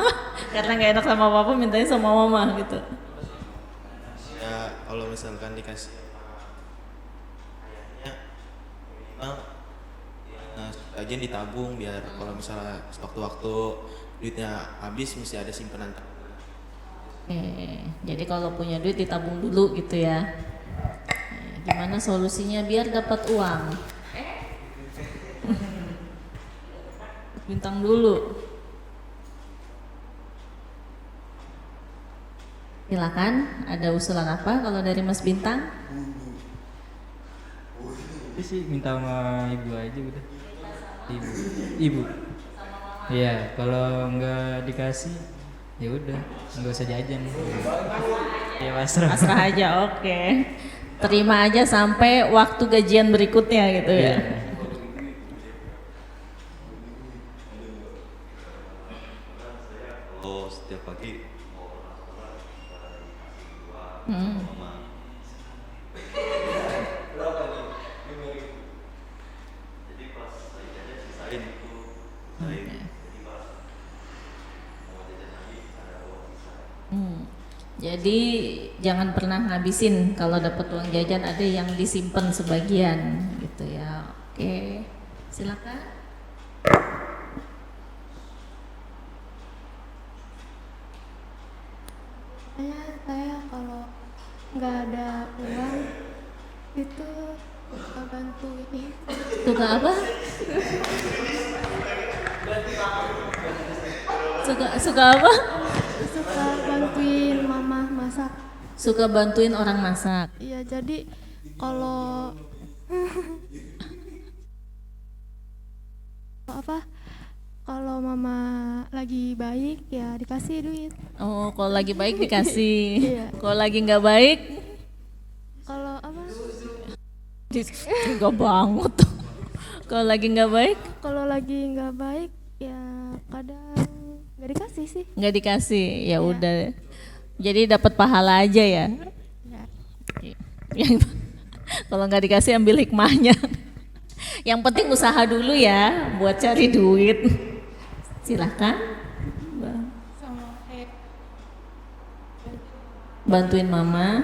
karena nggak enak sama papa, mintanya sama mama gitu. Ya kalau misalkan dikasih ayahnya, sebagian ditabung biar kalau misalnya sewaktu-waktu duitnya habis mesti ada simpanan. Jadi kalau punya duit ditabung dulu gitu ya. Gimana solusinya biar dapat uang? Bintang dulu. Silakan, ada usulan apa kalau dari Mas Bintang? Itu sih minta sama ibu aja udah. Ibu. Iya, kalau nggak dikasih ya udah, nggak usah jajan. Ya pasrah. Pasrah aja, oke. Terima aja sampai waktu gajian berikutnya gitu ya. Oh, setiap pagi jadi pas lagi jajan sisain itu Jadi jangan pernah ngabisin, kalau dapat uang jajan ada yang disimpan sebagian gitu ya. Oke, silakan. Saya kalau nggak ada uang itu suka bantu ini. Suka apa? Suka apa? Suka bantuin mama masak. Suka bantuin orang masak. Iya, jadi kalau kalau mama lagi baik ya dikasih duit. Oh, kalau lagi baik dikasih. Iya. Kalau lagi nggak baik, Kalau apa? nggak banget. Kalau lagi nggak baik, Kalau lagi nggak baik ya kadang nggak dikasih sih. nggak dikasih. Ya udah. Jadi dapat pahala aja ya. Ya. Yang kalau nggak dikasih ambil hikmahnya. Yang penting usaha dulu ya buat cari duit. Silahkan. Bantuin mama.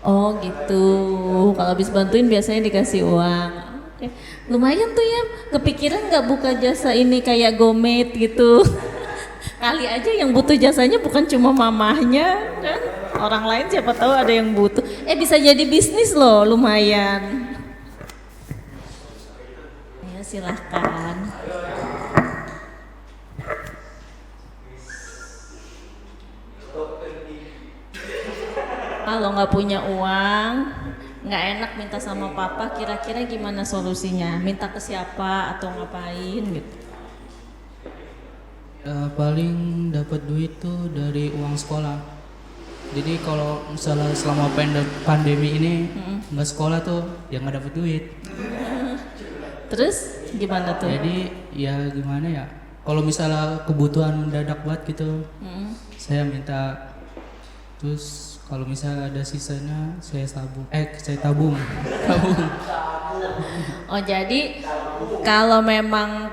Oh gitu. Kalau habis bantuin biasanya dikasih uang. Oke. Lumayan tuh ya. Kepikiran nggak buka jasa ini kayak Gomet gitu? Kali aja yang butuh jasanya bukan cuma mamahnya kan, orang lain siapa tahu ada yang butuh. Bisa jadi bisnis loh, lumayan. Ya silahkan. Kalau nggak punya uang, nggak enak minta sama papa, kira-kira gimana solusinya? Minta ke siapa atau ngapain gitu? Paling dapat duit tuh dari uang sekolah. Jadi kalau misalnya selama pandemi ini nggak sekolah tuh ya nggak dapat duit. Terus gimana tuh? Jadi ya gimana ya? Kalau misalnya kebutuhan mendadak banget gitu, saya minta. Terus kalau misalnya ada sisanya saya tabung. Oh jadi kalau memang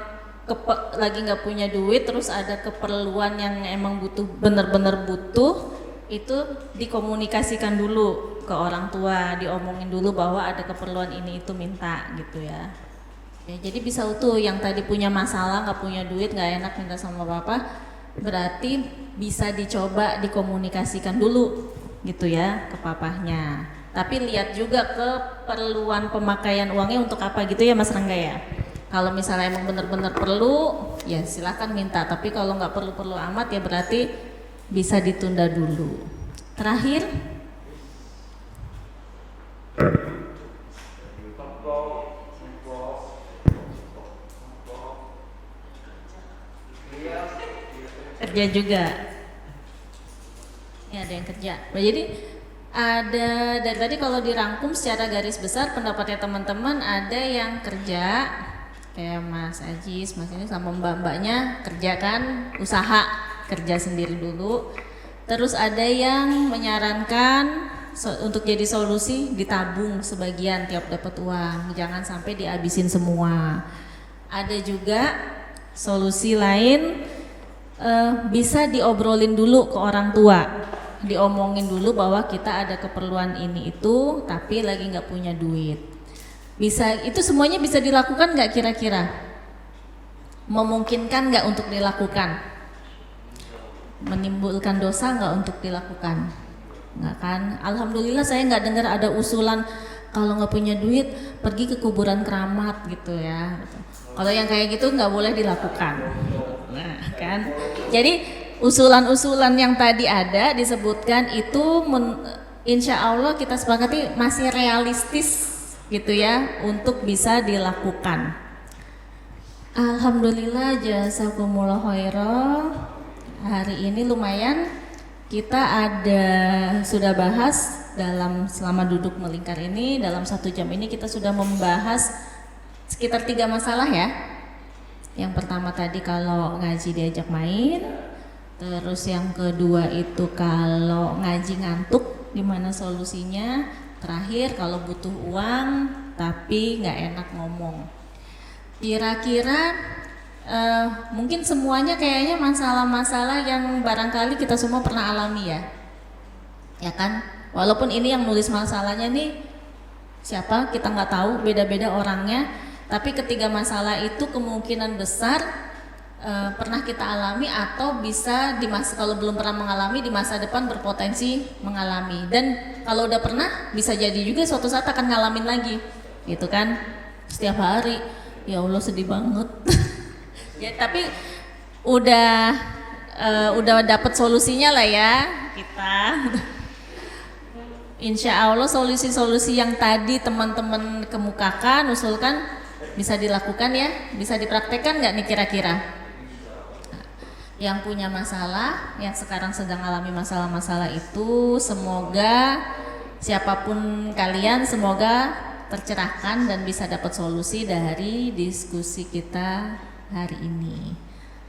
lagi nggak punya duit terus ada keperluan yang emang butuh, bener-bener butuh, itu dikomunikasikan dulu ke orang tua, diomongin dulu bahwa ada keperluan ini itu minta gitu ya. Jadi bisa utuh yang tadi punya masalah nggak punya duit, nggak enak minta sama papa, berarti bisa dicoba dikomunikasikan dulu gitu ya ke papahnya. Tapi lihat juga keperluan pemakaian uangnya untuk apa gitu ya Mas Rangga ya. Kalau misalnya emang benar-benar perlu, ya silakan minta. Tapi kalau nggak perlu-perlu amat ya berarti bisa ditunda dulu. Terakhir, kerja juga. Ini ada yang kerja. Nah, jadi ada dari tadi kalau dirangkum secara garis besar pendapatnya teman-teman, ada yang kerja kayak Mas Ajis, Mas ini sama mbak-mbaknya kerja kan, usaha, kerja sendiri dulu. Terus ada yang menyarankan untuk jadi solusi ditabung sebagian tiap dapat uang, jangan sampai dihabisin semua. Ada juga solusi lain, bisa diobrolin dulu ke orang tua, diomongin dulu bahwa kita ada keperluan ini itu, tapi lagi nggak punya duit. Bisa, itu semuanya bisa dilakukan nggak kira-kira? Memungkinkan nggak untuk dilakukan? Menimbulkan dosa nggak untuk dilakukan? Nggak kan? Alhamdulillah saya nggak dengar ada usulan kalau nggak punya duit pergi ke kuburan keramat gitu ya. Kalau yang kayak gitu nggak boleh dilakukan. Nah kan, jadi usulan-usulan yang tadi ada disebutkan itu insya Allah kita sepakati masih realistis gitu ya untuk bisa dilakukan. Alhamdulillah, jazakumullah khairan. Hari ini lumayan kita sudah bahas selama duduk melingkar ini, dalam 1 jam ini kita sudah membahas sekitar 3 masalah ya. Yang pertama tadi kalau ngaji diajak main, terus yang kedua itu kalau ngaji ngantuk gimana solusinya, terakhir kalau butuh uang tapi nggak enak ngomong. Kira-kira mungkin semuanya kayaknya masalah-masalah yang barangkali kita semua pernah alami ya kan? Walaupun ini yang nulis masalahnya nih siapa kita nggak tahu, beda-beda orangnya, tapi ketiga masalah itu kemungkinan besar pernah kita alami atau bisa kalau belum pernah mengalami di masa depan berpotensi mengalami, dan kalau udah pernah bisa jadi juga suatu saat akan ngalamin lagi gitu kan, setiap hari. Ya Allah sedih banget. Ya tapi udah dapat solusinya lah ya kita. Insya Allah solusi-solusi yang tadi teman-teman kemukakan, usulkan bisa dilakukan ya, bisa dipraktekkan nggak nih kira-kira? Yang punya masalah, yang sekarang sedang alami masalah-masalah itu, semoga siapapun kalian semoga tercerahkan dan bisa dapat solusi dari diskusi kita hari ini.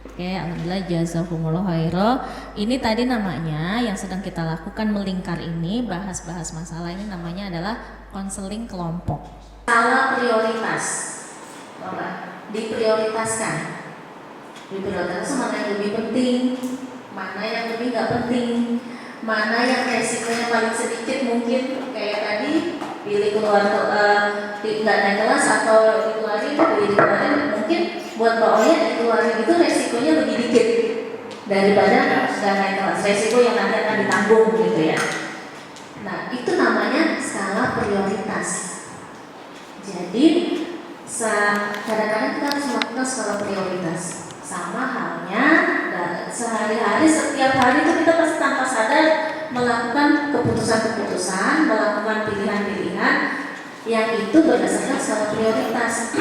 Oke, alhamdulillah jazakumullah khairan. Ini tadi namanya yang sedang kita lakukan melingkar ini, bahas-bahas masalah ini namanya adalah konseling kelompok. Skala prioritas, diprioritaskan. Diprioritaskan mana yang lebih penting, mana yang lebih nggak penting, mana yang resikonya paling sedikit mungkin, kayak tadi pilih keluar nggak naik kelas atau dikeluarin, mungkin buat Mbak Oya dikeluarin itu resikonya lebih dikit daripada nggak naik kelas, resiko yang nanti akan ditanggung gitu ya. Nah itu namanya skala prioritas. Jadi kadang-kadang kita harus melakukan skala prioritas. Sama halnya sehari-hari, setiap hari itu kita pasti tanpa sadar melakukan keputusan-keputusan, melakukan pilihan-pilihan yang itu berdasarkan skala prioritas.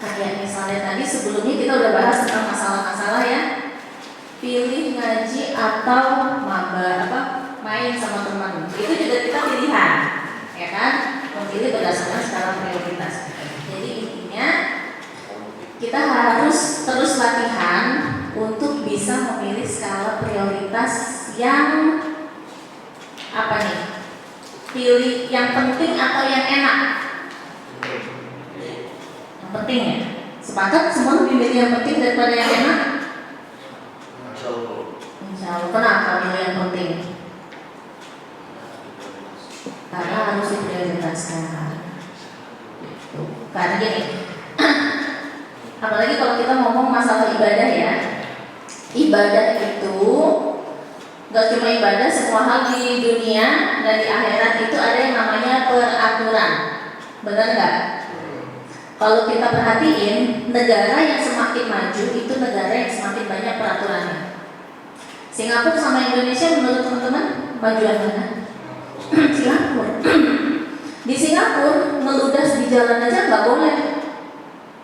Kayak misalnya tadi sebelumnya kita udah bahas tentang masalah-masalah ya, pilih ngaji atau main sama teman, itu juga kita pilihan, ya kan? Memilih berdasarkan skala prioritas. Jadi intinya kita harus terus latihan untuk bisa memilih skala prioritas yang pilih yang penting atau yang enak. Yang penting ya. Sepakat semua pilih yang penting daripada yang enak? Insya Allah. Kenapa pilih yang penting? Karena harus diprioritaskan. Karena gini, apalagi kalau kita ngomong masalah ibadah ya, ibadah itu gak cuma ibadah, semua hal di dunia dan di akhirat itu ada yang namanya peraturan, benar nggak? Kalau kita perhatiin, negara yang semakin maju itu negara yang semakin banyak peraturannya. Singapura sama Indonesia menurut teman-teman majuan mana? Singapura. Di Singapura meludah di jalan aja nggak boleh.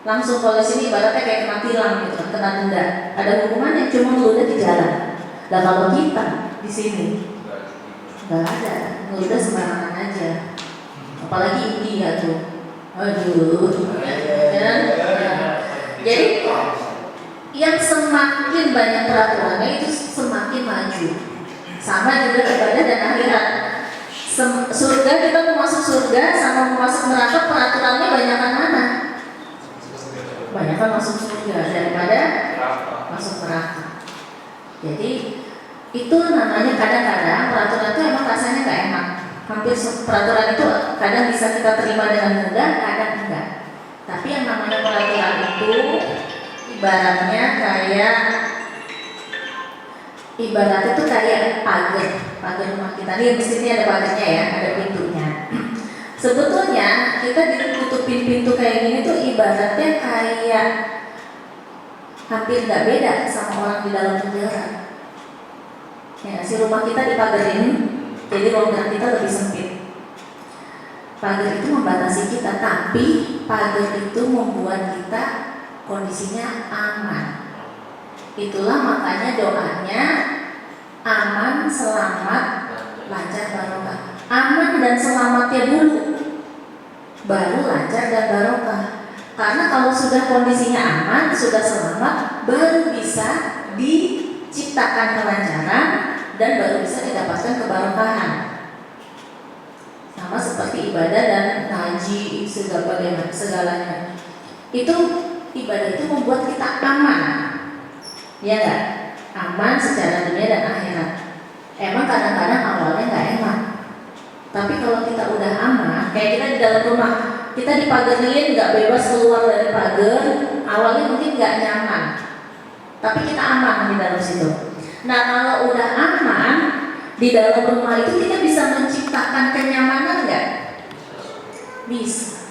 Langsung kalau sini ibaratnya kayak kena tilang gitu, kena denda. Ada hukumannya, cuma meludah di jalan. Nah kalau kita di sini nggak ada, meludah sembarangan aja. Apalagi India tuh, aduh, dan jadi yang semakin banyak peraturannya itu semakin maju. Sama juga ibadah dan akhirat. Surga, kita mau masuk surga sama mau masuk neraka peraturannya banyakan mana? kebanyakan masuk surga daripada masuk neraka. Jadi itu namanya kadang-kadang peraturan itu emang rasanya nggak enak. Hampir peraturan itu kadang bisa kita terima dengan mudah, kadang enggak. Tapi yang namanya peraturan itu ibaratnya kayak pagar rumah kita. Nih mestinya ada pagarnya ya, ada pintunya. Sebetulnya kita ditutupin pintu kayak gini tuh ibaratnya kayak hampir nggak beda sama orang di dalam penjara. Ya, si rumah kita dipagarin, jadi ruang kita lebih sempit. Pagar itu membatasi kita, tapi pagar itu membuat kita kondisinya aman. Itulah makanya doanya aman, selamat, lancar, barokah. Aman dan selamatnya dulu, baru lancar dan barokah. Karena kalau sudah kondisinya aman, sudah selamat, baru bisa diciptakan kelancaran dan baru bisa didapatkan kebarokahan. Sama seperti ibadah dan ngaji segalanya. Itu ibadah itu membuat kita aman, ya nggak? Aman secara dunia dan akhirat. Emang kadang-kadang awalnya nggak enak, tapi kalau kita udah aman, kayak kita di dalam rumah, kita dipagarin, nggak bebas keluar dari pagar, awalnya mungkin nggak nyaman, tapi kita aman di dalam situ. Nah kalau udah aman di dalam rumah itu, kita bisa menciptakan kenyamanan nggak? Bisa.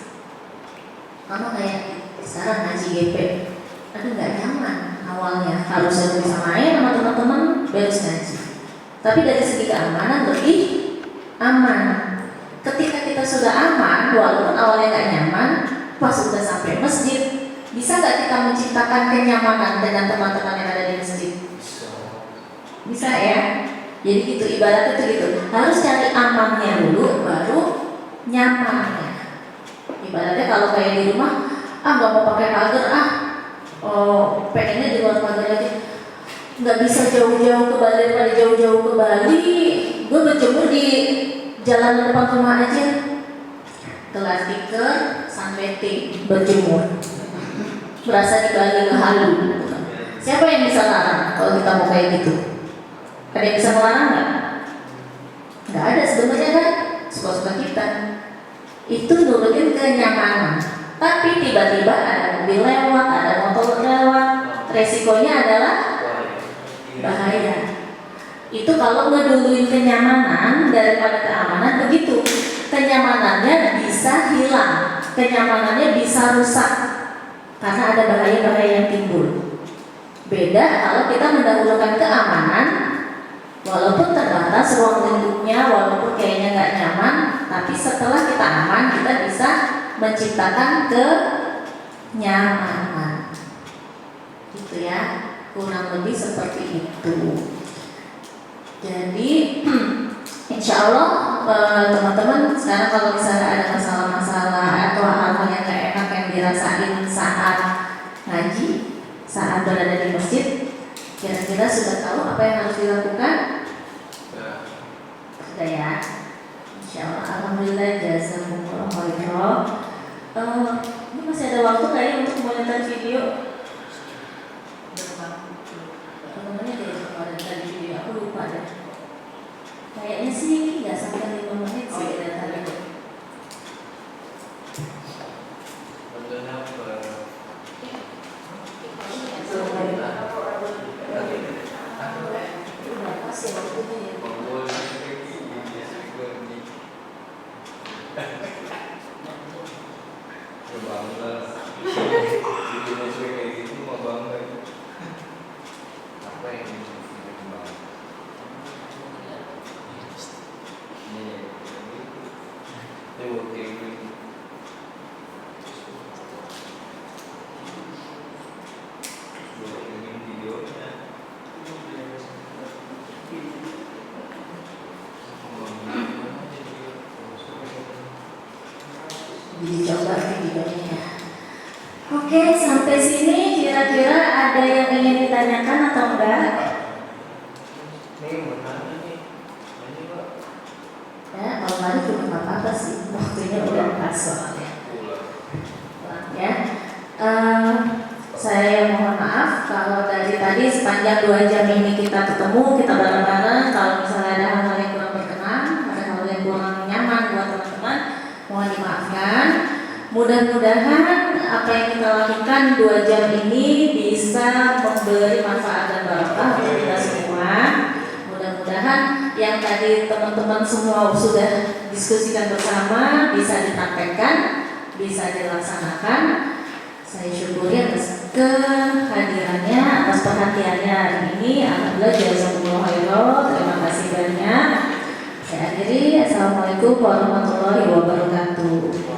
Kamu kayak sekarang ngaji GP, aduh nggak nyaman awalnya, harusnya bisa main sama teman-teman, beres ngaji. Tapi dari segi keamanan lebih aman. Ketika kita sudah aman, walaupun awalnya nggak nyaman, pas sudah sampai masjid, bisa nggak kita menciptakan kenyamanan dengan teman-teman yang ada di masjid? Bisa ya. Jadi gitu, ibaratnya tuh gitu. Harus cari amannya dulu, baru nyamannya. Ibaratnya kalau kayak di rumah, nggak mau pakai pagar, pengennya di luar pagar aja. Nggak bisa jauh-jauh ke Bali, daripada jauh-jauh ke Bali, gue berjemur di jalan depan rumah aja. Kelas tiker, sunbathing, berjemur. Berasa di Bali ngehalu. Siapa yang bisa larang kalau kita mau kayak gitu? Ada yang bisa melarang nggak? Nggak ada sebenarnya kan, suka-suka kita. Itu nurunin kenyamanan. Tapi tiba-tiba ada mobil lewat, ada motor lewat, resikonya adalah bahaya. Itu kalau ngeduluin kenyamanan daripada keamanan, begitu. Kenyamanannya bisa hilang, kenyamanannya bisa rusak karena ada bahaya-bahaya yang timbul. Beda kalau kita mendahulukan keamanan, walaupun terbatas ruang lingkupnya, walaupun kayaknya nggak nyaman, tapi setelah kita aman, kita bisa menciptakan kenyamanan. Gitu ya, kurang lebih seperti itu. Jadi insya Allah teman-teman sekarang kalau misalnya ada masalah-masalah atau hal-hal yang gak enak yang dirasain saat ngaji, saat berada di masjid, kira-kira sudah tahu apa yang harus dilakukan? Sudah ya. Insya Allah, alhamdulillah, jazakumullah khairan. Ini masih ada waktu nggak ya untuk monitor video? Teman-temannya dari kemarin tadi video aku lupa deh. Kayaknya sih nggak sampai 5 menit sih dari tadi. Dicoba videonya. Oke, sampai sini kira-kira ada yang ingin ditanyakan atau enggak? Ya, kalau hari juga nggak apa-apa sih, waktunya udah pas soalnya. Ya, tadi sepanjang 2 jam ini kita ketemu, kita bareng-bareng. Kalau misalnya ada hal-hal yang kurang berkenan, ada hal yang kurang nyaman buat teman-teman, mohon dimaafkan. Mudah-mudahan apa yang kita lakukan 2 jam ini bisa memberi manfaat dan barokah untuk kita semua. Mudah-mudahan yang tadi teman-teman semua sudah diskusikan bersama bisa dipraktekkan, bisa dilaksanakan. Saya syukuri atas kehadirannya, atas perhatiannya hari ini. Alhamdulillah, jazakumullah khairan. Terima kasih banyak. Saya akhiri. Assalamualaikum warahmatullahi wabarakatuh.